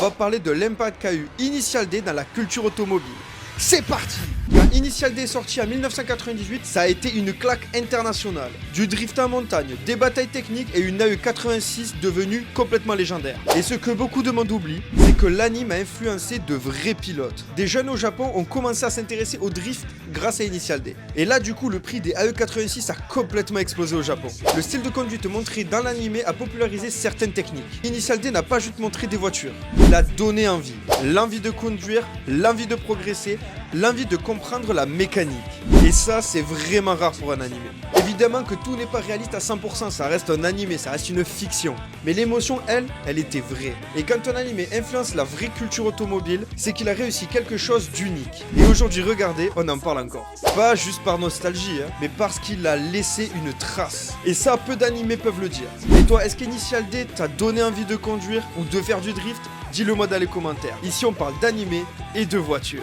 va parler de l'impact qu'a eu Initial D dans la culture automobile. C'est parti! Quand Initial D est sorti en 1998, ça a été une claque internationale. Du drift en montagne, des batailles techniques et une AE86 devenue complètement légendaire. Et ce que beaucoup de monde oublie, c'est que l'anime a influencé de vrais pilotes. Des jeunes au Japon ont commencé à s'intéresser au drift grâce à Initial D. Et là du coup le prix des AE86 a complètement explosé au Japon. Le style de conduite montré dans l'anime a popularisé certaines techniques. Initial D n'a pas juste montré des voitures, il a donné envie. L'envie de conduire, l'envie de progresser, l'envie de comprendre la mécanique. Et ça, c'est vraiment rare pour un animé. Évidemment que tout n'est pas réaliste à 100%, ça reste un animé, ça reste une fiction. Mais l'émotion, elle était vraie. Et quand un animé influence la vraie culture automobile, c'est qu'il a réussi quelque chose d'unique. Et aujourd'hui, regardez, on en parle encore. Pas juste par nostalgie, mais parce qu'il a laissé une trace. Et ça, peu d'animés peuvent le dire. Et toi, est-ce qu'Initial D t'a donné envie de conduire ou de faire du drift? Dis-le moi dans les commentaires. Ici, on parle d'animé et de voitures.